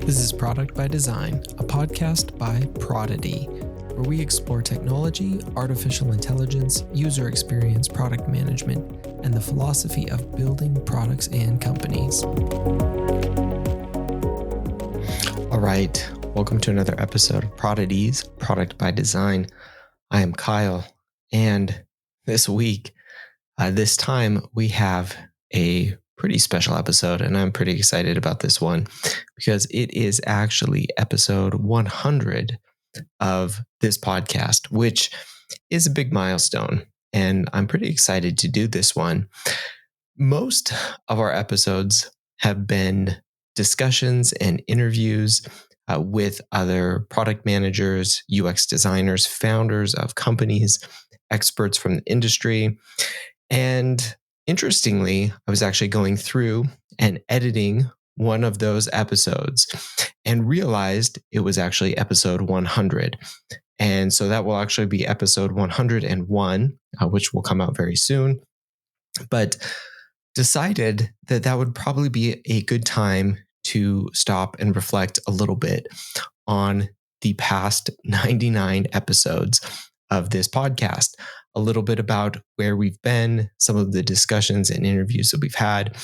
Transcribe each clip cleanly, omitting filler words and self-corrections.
This is Product by Design, a podcast by Prodigy, where we explore technology, artificial intelligence, user experience, product management, and the philosophy of building products and companies. All right, welcome to another episode of Prodigy's Product by Design. I am Kyle, and this week, this time we have a pretty special episode, and I'm pretty excited about this one because it is actually episode 100 of this podcast, which is a big milestone, and I'm pretty excited to do this one. Most of our episodes have been discussions and interviews with other product managers, UX designers, founders of companies, experts from the industry. And interestingly, I was actually going through and editing one of those episodes and realized it was actually episode 100. And so that will actually be episode 101, which will come out very soon. But decided that that would probably be a good time to stop and reflect a little bit on the past 99 episodes of this podcast, a little bit about where we've been, some of the discussions and interviews that we've had,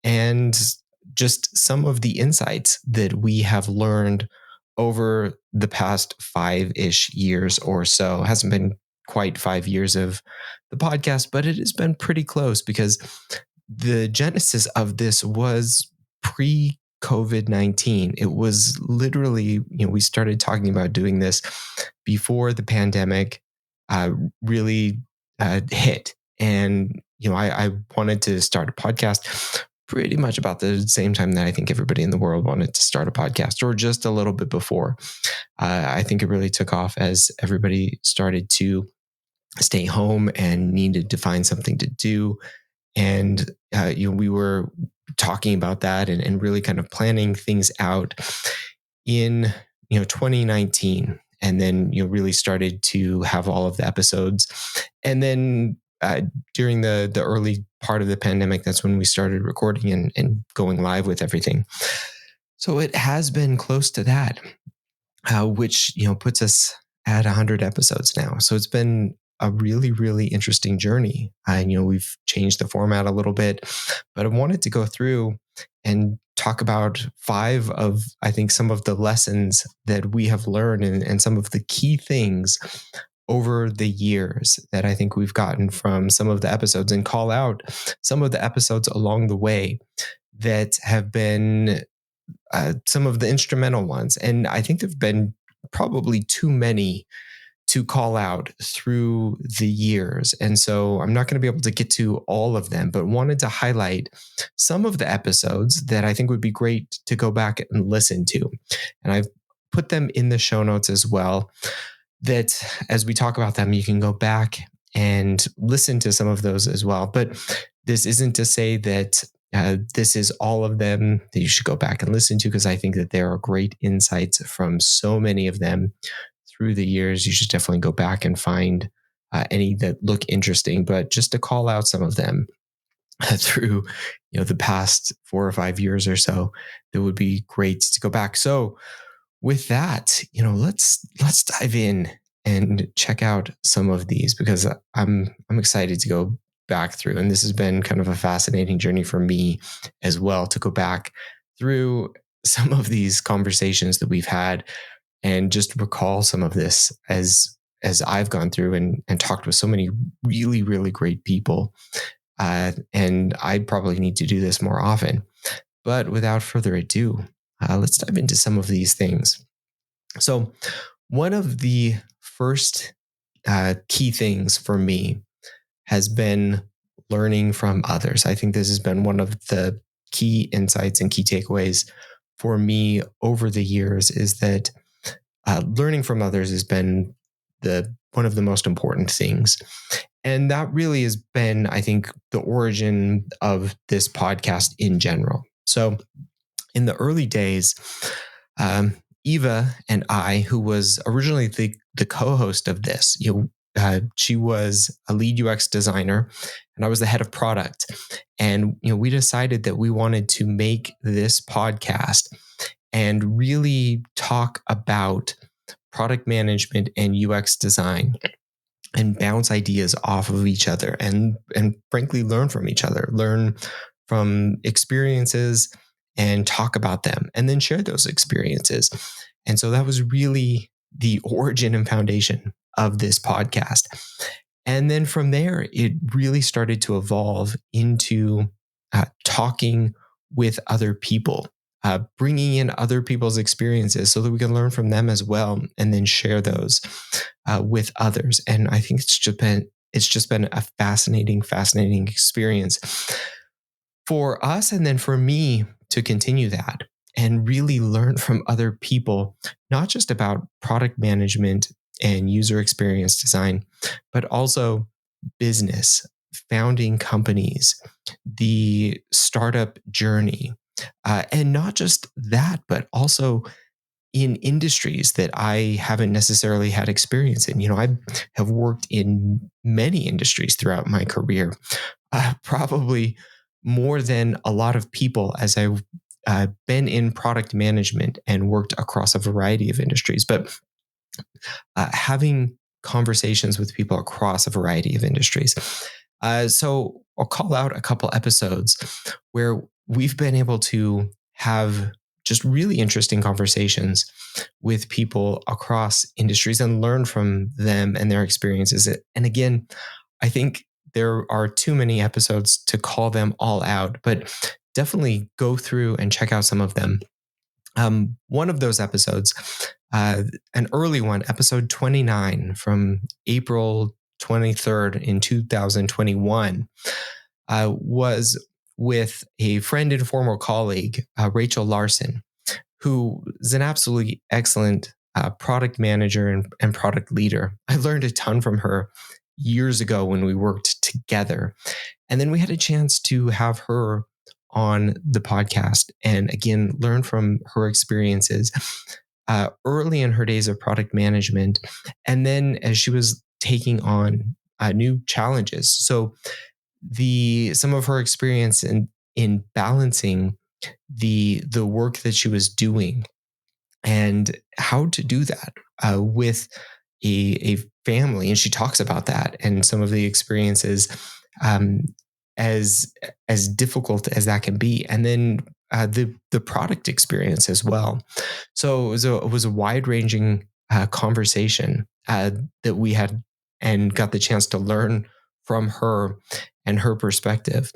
and just some of the insights that we have learned over the past 5-ish years or so. It hasn't been quite 5 years of the podcast, but it has been pretty close because the genesis of this was pre-COVID-19. It was literally, we started talking about doing this before the pandemic really hit. And, I wanted to start a podcast pretty much about the same time that I think everybody in the world wanted to start a podcast, or just a little bit before. I think it really took off as everybody started to stay home and needed to find something to do. And, we were talking about that and really kind of planning things out in, 2019. And then, really started to have all of the episodes. And then during the early part of the pandemic, that's when we started recording and going live with everything. So it has been close to that, which, puts us at 100 episodes now. So it's been a really, really interesting journey. And, we've changed the format a little bit, but I wanted to go through and talk about 5 of, I think, some of the lessons that we have learned and some of the key things over the years that I think we've gotten from some of the episodes, and call out some of the episodes along the way that have been some of the instrumental ones. And I think there've been probably too many to call out through the years. And so I'm not going to be able to get to all of them, but wanted to highlight some of the episodes that I think would be great to go back and listen to. And I've put them in the show notes as well, that as we talk about them, you can go back and listen to some of those as well. But this isn't to say that this is all of them that you should go back and listen to, because I think that there are great insights from so many of them through the years. You should definitely go back and find any that look interesting. But just to call out some of them through the past 4 or 5 years or so, that would be great to go back. So with that, let's dive in and check out some of these, because I'm excited to go back through. And this has been kind of a fascinating journey for me as well, to go back through some of these conversations that we've had and just recall some of this as I've gone through and talked with so many really, really great people. And I probably need to do this more often. But without further ado, let's dive into some of these things. So one of the first key things for me has been learning from others. I think this has been one of the key insights and key takeaways for me over the years, is that learning from others has been one of the most important things. And that really has been, I think, the origin of this podcast in general. So in the early days, Eva and I, who was originally the co-host of this, She was a lead UX designer, and I was the head of product. And we decided that we wanted to make this podcast and really talk about product management and UX design and bounce ideas off of each other and frankly learn from each other, learn from experiences and talk about them and then share those experiences. And so that was really the origin and foundation of this podcast. And then from there, it really started to evolve into talking with other people, bringing in other people's experiences so that we can learn from them as well, and then share those with others. And I think it's just been a fascinating experience for us, and then for me to continue that and really learn from other people, not just about product management and user experience design, but also business, founding companies, the startup journey. And not just that, but also in industries that I haven't necessarily had experience in. I have worked in many industries throughout my career, probably more than a lot of people, as I've been in product management and worked across a variety of industries. But having conversations with people across a variety of industries. So I'll call out a couple episodes where we've been able to have just really interesting conversations with people across industries and learn from them and their experiences. And again, I think there are too many episodes to call them all out, but definitely go through and check out some of them. One of those episodes, an early one, episode 29 from April 23rd in 2021, was with a friend and former colleague, Rachel Larson, who is an absolutely excellent product manager and product leader. I learned a ton from her years ago when we worked together. And then we had a chance to have her on the podcast and again, learn from her experiences early in her days of product management. And then as she was taking on new challenges. So some of her experience in balancing the work that she was doing and how to do that with a family. And she talks about that and some of the experiences um, as difficult as that can be. And then the product experience as well. So it was a wide ranging conversation that we had and got the chance to learn from her and her perspective.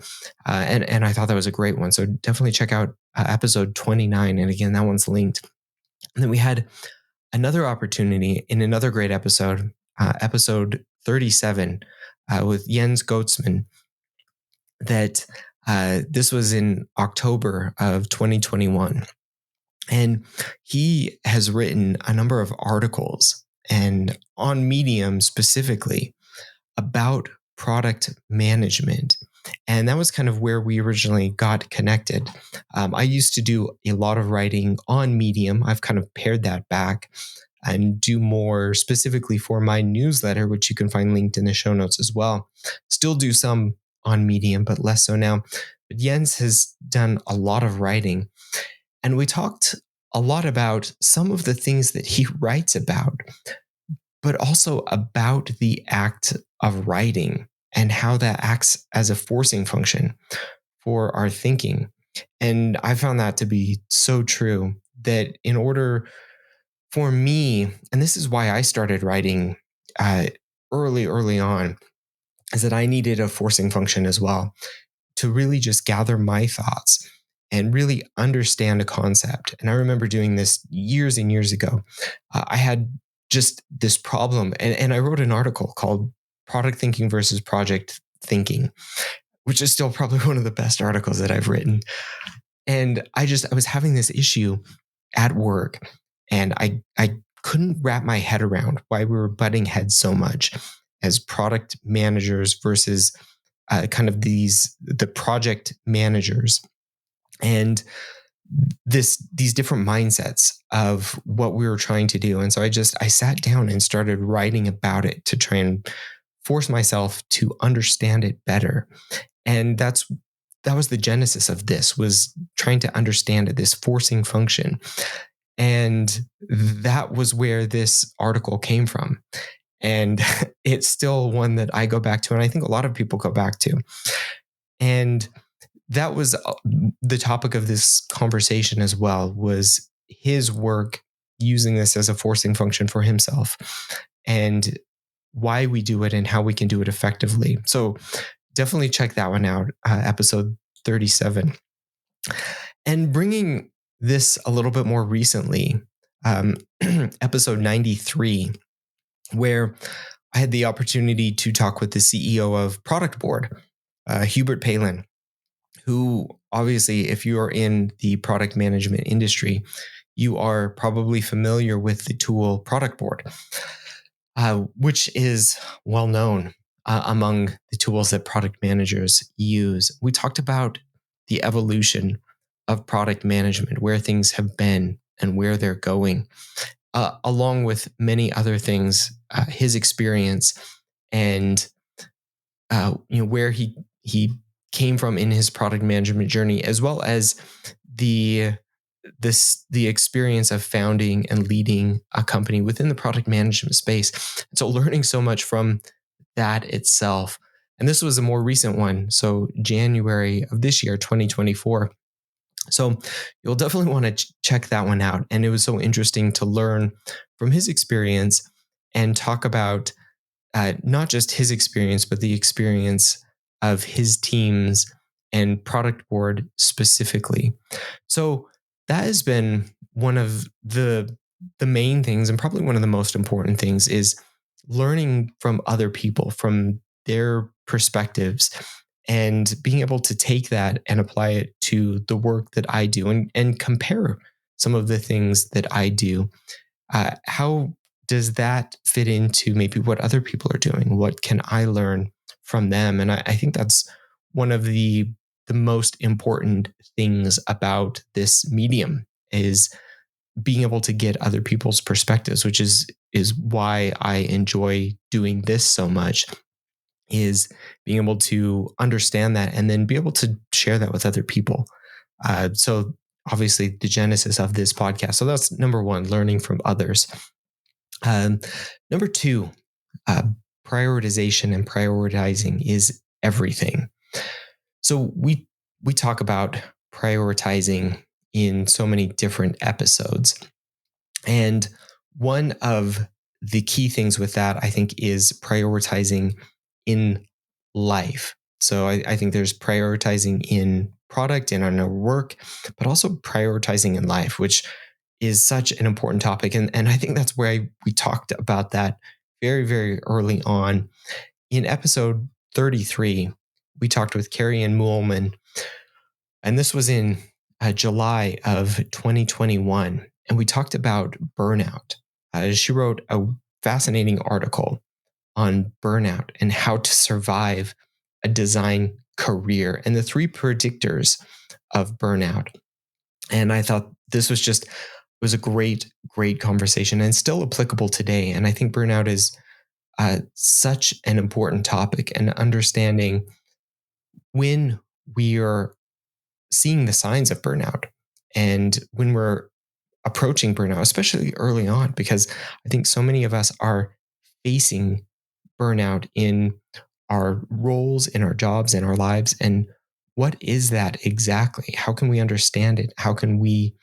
And I thought that was a great one. So definitely check out episode 29. And again, that one's linked. And then we had another opportunity in another great episode, episode 37, with Jens Goetzmann, that this was in October of 2021. And he has written a number of articles and on Medium specifically about product management. And that was kind of where we originally got connected. I used to do a lot of writing on Medium. I've kind of pared that back and do more specifically for my newsletter, which you can find linked in the show notes as well. Still do some on Medium, but less so now. But Jens has done a lot of writing. And we talked a lot about some of the things that he writes about, but also about the act of writing and how that acts as a forcing function for our thinking. And I found that to be so true that in order for me, and this is why I started writing early on, is that I needed a forcing function as well to really just gather my thoughts and really understand a concept. And I remember doing this years and years ago. I had just this problem, and I wrote an article called Product Thinking versus Project Thinking, which is still probably one of the best articles that I've written. And I was having this issue at work, and I couldn't wrap my head around why we were butting heads so much as product managers versus kind of the project managers. And these different mindsets of what we were trying to do. And so I sat down and started writing about it to try and force myself to understand it better. And that was the genesis of this, was trying to understand it, this forcing function. And that was where this article came from. And it's still one that I go back to, and I think a lot of people go back to. And that was the topic of this conversation as well, was his work using this as a forcing function for himself, and why we do it and how we can do it effectively. So definitely check that one out, episode 37. And bringing this a little bit more recently, episode 93, where I had the opportunity to talk with the CEO of Product Board, Hubert Palin, who obviously, if you are in the product management industry, you are probably familiar with the tool Product Board, which is well known among the tools that product managers use. We talked about the evolution of product management, where things have been and where they're going, along with many other things, his experience, and where he came from in his product management journey, as well as the experience of founding and leading a company within the product management space. So learning so much from that itself. And this was a more recent one. So January of this year, 2024. So you'll definitely want to check that one out. And it was so interesting to learn from his experience and talk about not just his experience, but the experience of his teams and Product Board specifically. So that has been one of the main things, and probably one of the most important things, is learning from other people, from their perspectives, and being able to take that and apply it to the work that I do, and compare some of the things that I do. How does that fit into maybe what other people are doing? What can I learn from them? And I think that's one of the most important things about this medium, is being able to get other people's perspectives, which is why I enjoy doing this so much, is being able to understand that and then be able to share that with other people. So obviously the genesis of this podcast. So that's number one, learning from others. Number two, prioritization and prioritizing is everything. So we talk about prioritizing in so many different episodes. And one of the key things with that, I think, is prioritizing in life. So I think there's prioritizing in product and on our work, but also prioritizing in life, which is such an important topic. And I think that's where we talked about that very, very early on. In episode 33, we talked with Carrie Ann Muhlman, and this was in July of 2021. And we talked about burnout. She wrote a fascinating article on burnout and how to survive a design career and the 3 predictors of burnout. And I thought this was a great, great conversation, and still applicable today. And I think burnout is such an important topic, and understanding when we are seeing the signs of burnout and when we're approaching burnout, especially early on, because I think so many of us are facing burnout in our roles, in our jobs, in our lives. And what is that exactly? How can we understand it? How can we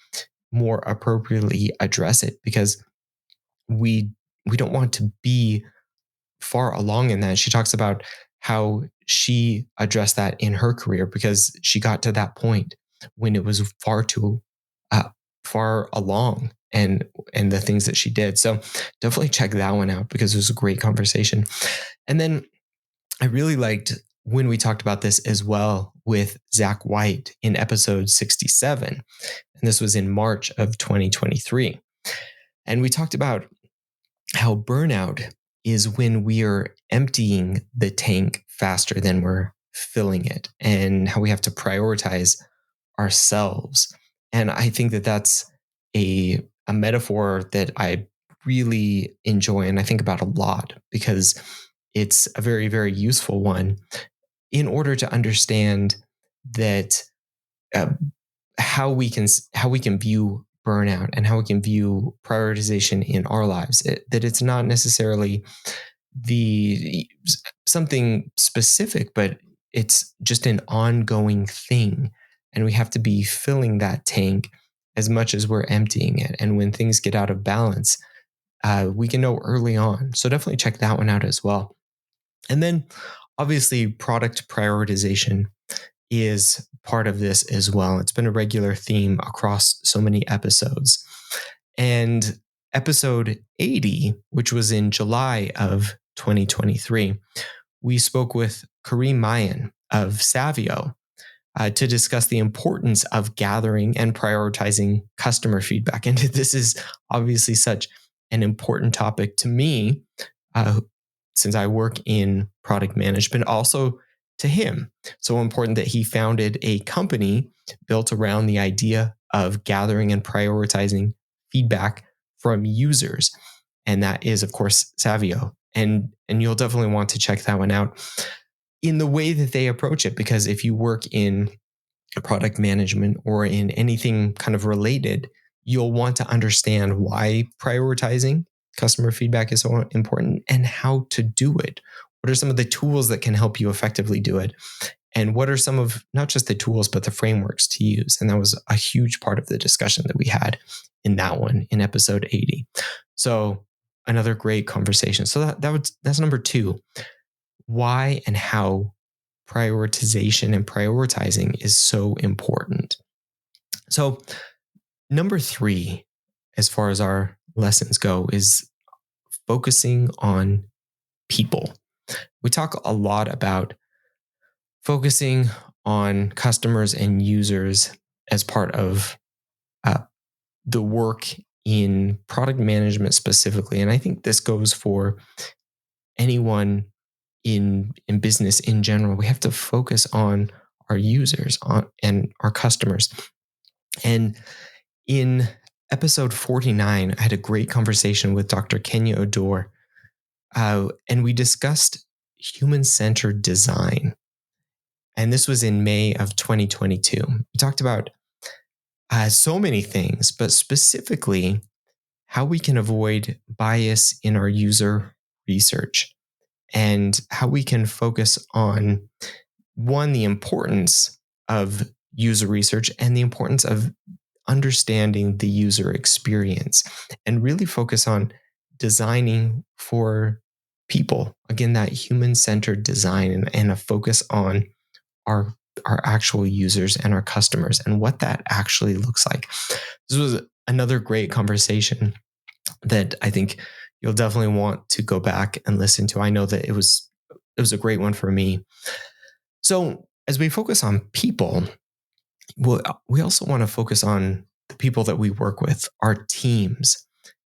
more appropriately address it? Because we don't want to be far along in that. She talks about how she addressed that in her career, because she got to that point when it was far too far along, and the things that she did. So definitely check that one out, because it was a great conversation. And then I really liked when we talked about this as well with Zach White in episode 67. And this was in March of 2023. And we talked about how burnout is when we are emptying the tank faster than we're filling it, and how we have to prioritize ourselves. And I think that that's a metaphor that I really enjoy and I think about a lot because it's a very, very useful one in order to understand that uh, how we can view burnout and how we can view prioritization in our lives. That it's not necessarily the something specific, but it's just an ongoing thing, and we have to be filling that tank as much as we're emptying it. And when things get out of balance, we can know early on. So definitely check that one out as well. And then obviously product prioritization is part of this as well. It's been a regular theme across so many episodes. And episode 80, which was in July of 2023, we spoke with Kareem Mayan of Savio to discuss the importance of gathering and prioritizing customer feedback. And this is obviously such an important topic to me, uh, since I work in product management, also to him. So important that he founded a company built around the idea of gathering and prioritizing feedback from users. And that is, of course, Savio. And you'll definitely want to check that one out in the way that they approach it, because if you work in product management or in anything kind of related, you'll want to understand why prioritizing customer feedback is so important and how to do it. What are some of the tools that can help you effectively do it? And what are some of not just the tools, but the frameworks to use? And that was a huge part of the discussion that we had in that one in episode 80. So another great conversation. So that's number 2. Why and how prioritization and prioritizing is so important. So, number 3, as far as our lessons go, is focusing on people. We talk a lot about focusing on customers and users as part of uh, the work in product management specifically. And I think this goes for anyone in business in general. We have to focus on our users and our customers. And in episode 49, I had a great conversation with Dr. Kenya Odor, and we discussed human-centered design. And this was in May of 2022. We talked about so many things, but specifically how we can avoid bias in our user research and how we can focus on, one, the importance of user research and the importance of understanding the user experience, and really focus on designing for people. Again, that human-centered design and a focus on our actual users and our customers and what that actually looks like. This was another great conversation that I think you'll definitely want to go back and listen to. I know that it was a great one for me. So as we focus on people, we also want to focus on the people that we work with, our teams.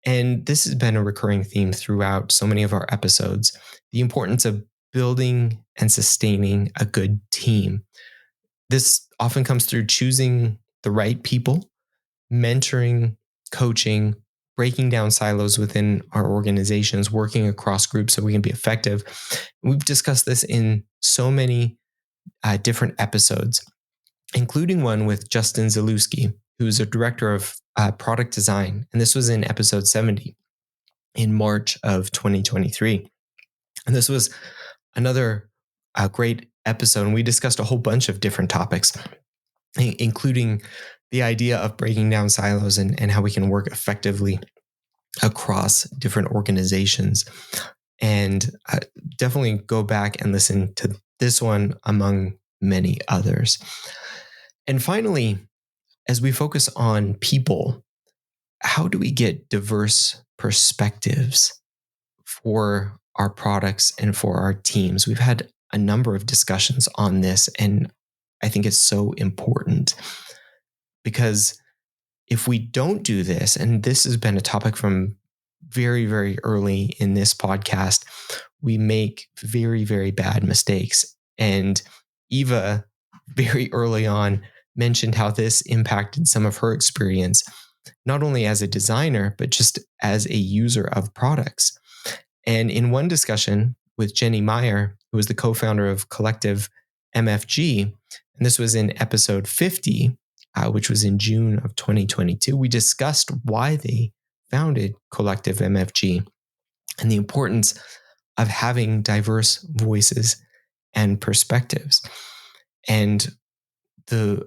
And this has been a recurring theme throughout so many of our episodes, the importance of building and sustaining a good team. This often comes through choosing the right people, mentoring, coaching, breaking down silos within our organizations, working across groups so we can be effective. We've discussed this in so many different episodes, including one with Justin Zalewski, who's a director of product design. And this was in episode 70 in March of 2023. And this was another great episode. And we discussed a whole bunch of different topics, including the idea of breaking down silos and how we can work effectively across different organizations. And definitely go back and listen to this one among many others. And finally, as we focus on people, how do we get diverse perspectives for our products and for our teams? We've had a number of discussions on this, and I think it's so important because if we don't do this, and this has been a topic from very, very early in this podcast, we make very, very bad mistakes. And Eva, very early on, mentioned how this impacted some of her experience, not only as a designer, but just as a user of products. And in one discussion with Jenny Meyer, who was the co-founder of Collective MFG, and this was in episode 50, which was in June of 2022, we discussed why they founded Collective MFG and the importance of having diverse voices and perspectives, and the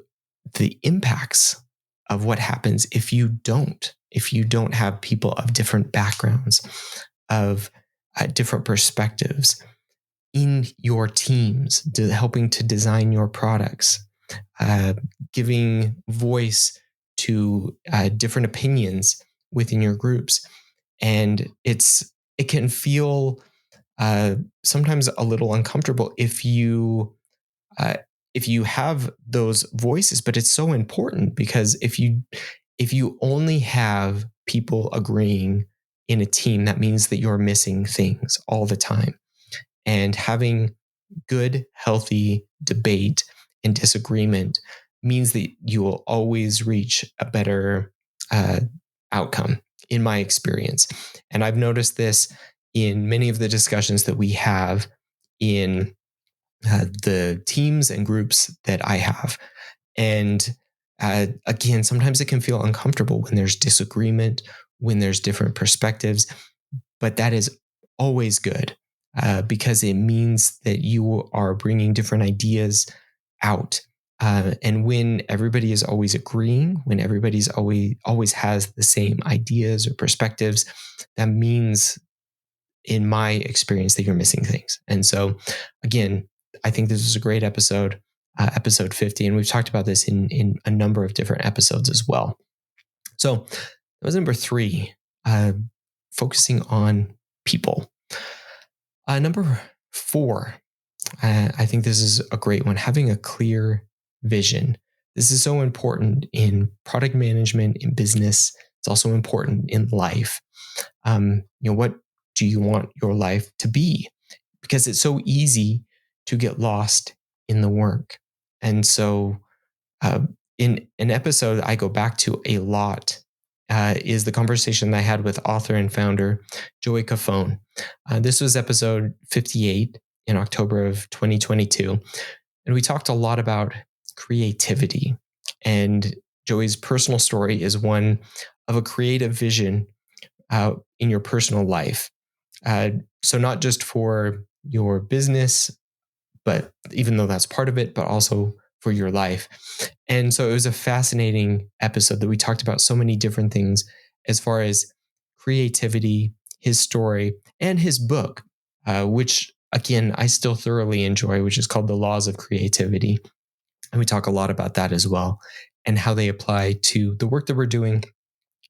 impacts of what happens if you don't have people of different backgrounds, of different perspectives in your teams, helping to design your products, giving voice to different opinions within your groups. And it can feel sometimes a little uncomfortable if you have those voices, but it's so important, because if you only have people agreeing in a team, that means that you're missing things all the time. And having good, healthy debate and disagreement means that you will always reach a better outcome, in my experience. And I've noticed this in many of the discussions that we have in the teams and groups that I have. And again, sometimes it can feel uncomfortable when there's disagreement, when there's different perspectives, but that is always good, because it means that you are bringing different ideas out. And when everybody is always agreeing, when everybody's always has the same ideas or perspectives, that means, in my experience, that you're missing things. And so, again, I think this is a great episode, episode 50, and we've talked about this in a number of different episodes as well. So that was number 3, focusing on people. Number 4, I think this is a great one, having a clear vision. This is so important in product management, in business. It's also important in life. What do you want your life to be? Because it's so easy to get lost in the work. And so in an episode I go back to a lot is the conversation that I had with author and founder Joey Cofone. This was episode 58 in October of 2022. And we talked a lot about creativity. And Joey's personal story is one of a creative vision in your personal life. So not just for your business, but even though that's part of it, but also for your life. And so it was a fascinating episode that we talked about so many different things as far as creativity, his story, and his book, which again, I still thoroughly enjoy, which is called The Laws of Creativity. And we talk a lot about that as well, and how they apply to the work that we're doing,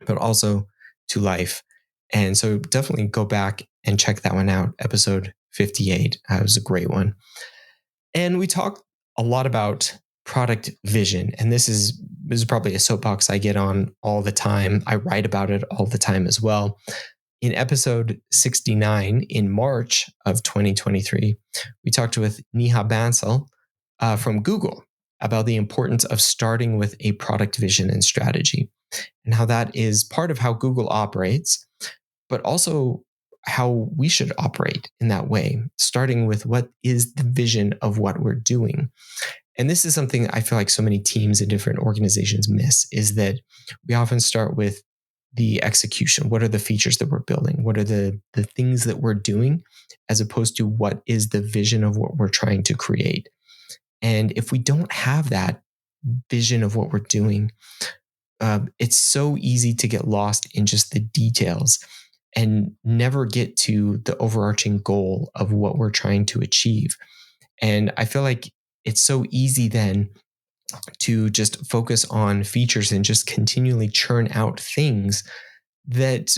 but also to life. And so definitely go back and check that one out. Episode 58. It was a great one. And we talk a lot about product vision. And this is probably a soapbox I get on all the time. I write about it all the time as well. In episode 69 in March of 2023, we talked with Neha Bansal from Google about the importance of starting with a product vision and strategy, and how that is part of how Google operates, but also how we should operate in that way, starting with what is the vision of what we're doing. And this is something I feel like so many teams and different organizations miss, is that we often start with the execution. What are the features that we're building? What are the things that we're doing, as opposed to what is the vision of what we're trying to create? And if we don't have that vision of what we're doing, it's so easy to get lost in just the details and never get to the overarching goal of what we're trying to achieve. And I feel like it's so easy then to just focus on features and just continually churn out things that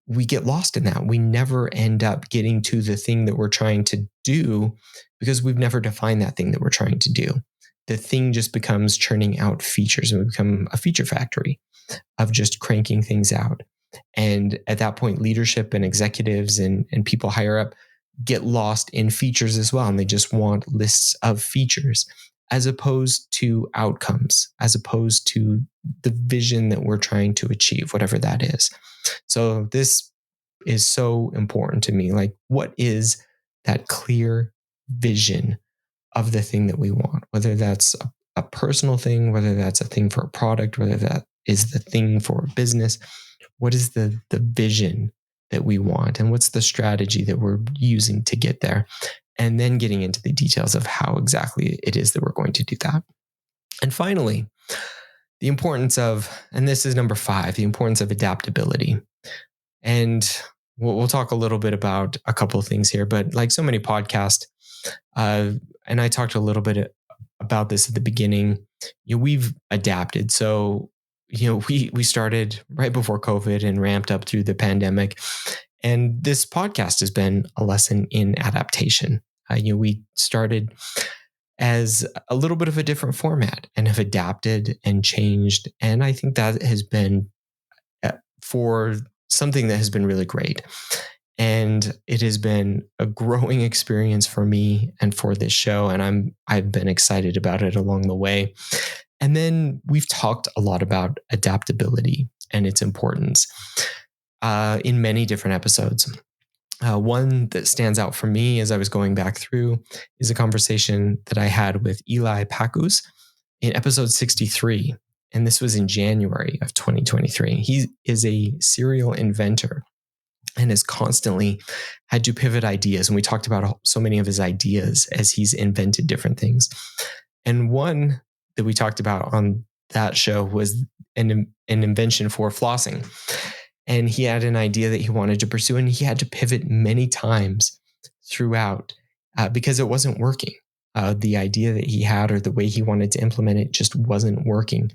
we get lost in that. We never end up getting to the thing that we're trying to do, because we've never defined that thing that we're trying to do. The thing just becomes churning out features, and we become a feature factory of just cranking things out. And at that point, leadership and executives and people higher up get lost in features as well. And they just want lists of features as opposed to outcomes, as opposed to the vision that we're trying to achieve, whatever that is. So this is so important to me. Like, what is that clear vision of the thing that we want, whether that's a personal thing, whether that's a thing for a product, whether that is the thing for a business? What is the vision that we want, and what's the strategy that we're using to get there? And then getting into the details of how exactly it is that we're going to do that. And finally, the importance of, and this is number 5, the importance of adaptability. And we'll talk a little bit about a couple of things here, but like so many podcasts, and I talked a little bit about this at the beginning, we've adapted. So, we started right before COVID and ramped up through the pandemic. And this podcast has been a lesson in adaptation. We started as a little bit of a different format and have adapted and changed. And I think that has been for something that has been really great. And it has been a growing experience for me and for this show. And I've been excited about it along the way. And then we've talked a lot about adaptability and its importance in many different episodes. One that stands out for me as I was going back through is a conversation that I had with Eli Pacus in episode 63. And this was in January of 2023. He is a serial inventor and has constantly had to pivot ideas. And we talked about so many of his ideas as he's invented different things. And one that we talked about on that show was an invention for flossing. And he had an idea that he wanted to pursue, and he had to pivot many times throughout because it wasn't working. The idea that he had or the way he wanted to implement it just wasn't working.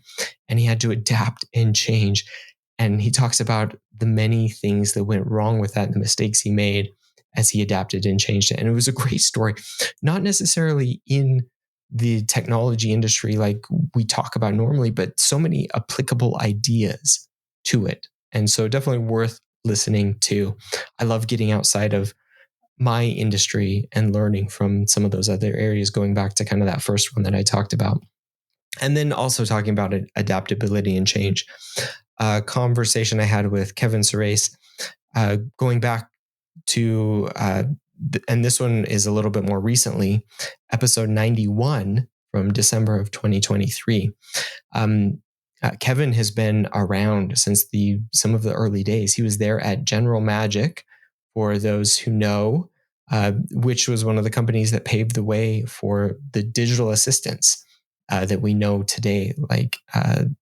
And he had to adapt and change. And he talks about the many things that went wrong with that and the mistakes he made as he adapted and changed it. And it was a great story, not necessarily in the technology industry like we talk about normally, but so many applicable ideas to it. And so definitely worth listening to. I love getting outside of my industry and learning from some of those other areas, going back to kind of that first one that I talked about. And then also talking about adaptability and change. A conversation I had with Kevin Surace, going back to, and this one is a little bit more recently, episode 91 from December of 2023. Kevin has been around since some of the early days. He was there at General Magic, for those who know, which was one of the companies that paved the way for the digital assistants that we know today, like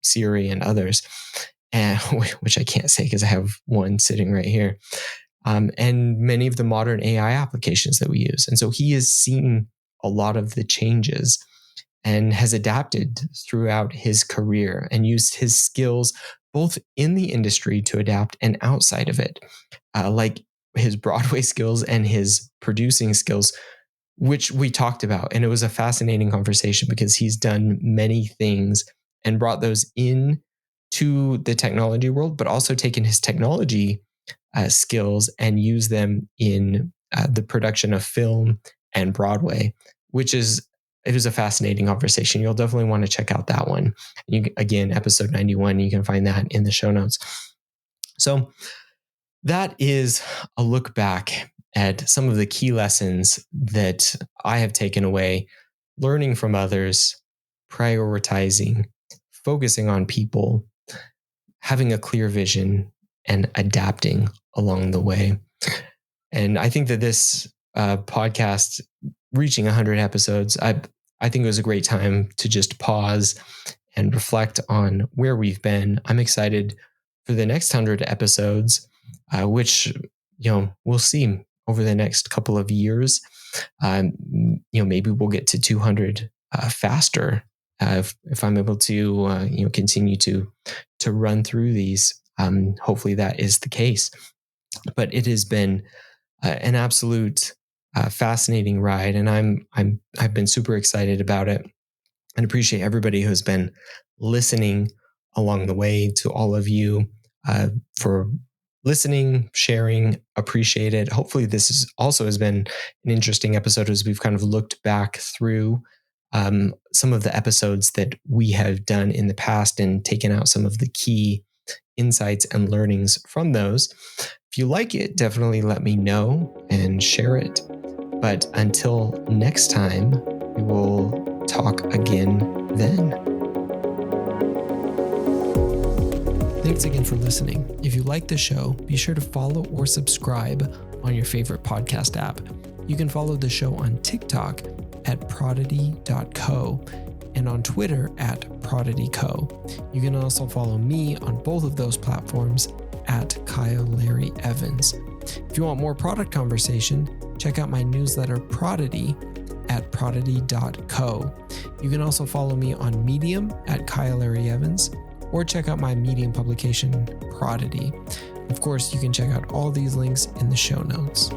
Siri and others, which I can't say because I have one sitting right here, and many of the modern AI applications that we use. And so he has seen a lot of the changes and has adapted throughout his career and used his skills both in the industry to adapt and outside of it, like his Broadway skills and his producing skills, which we talked about. And it was a fascinating conversation because he's done many things and brought those in to the technology world, but also taken his technology skills and used them in the production of film and Broadway, it was a fascinating conversation. You'll definitely want to check out that one. Again, episode 91, you can find that in the show notes. So that is a look back at some of the key lessons that I have taken away, learning from others, prioritizing, focusing on people, having a clear vision, and adapting along the way. And I think that this podcast, reaching 100 episodes, I think it was a great time to just pause and reflect on where we've been. I'm excited for the next 100 episodes, which we'll see over the next couple of years. Maybe we'll get to 200 faster if I'm able to continue to run through these. Hopefully that is the case. But it has been an absolute fascinating ride, and I've been super excited about it, and appreciate everybody who's been listening along the way. To all of you for listening, sharing, appreciate it. Hopefully this has been an interesting episode as we've kind of looked back through some of the episodes that we have done in the past and taken out some of the key insights and learnings from those. If you like it, definitely let me know and share it. But until next time, we will talk again then. Thanks again for listening. If you like the show, be sure to follow or subscribe on your favorite podcast app. You can follow the show on TikTok at prodigy.co and on Twitter at prodigyco. You can also follow me on both of those platforms at Kyle Larry Evans. If you want more product conversation, check out my newsletter Prodigy at prodigy.co. You can also follow me on Medium at Kyle Larry Evans, or check out my Medium publication, Prodigy. Of course, you can check out all these links in the show notes.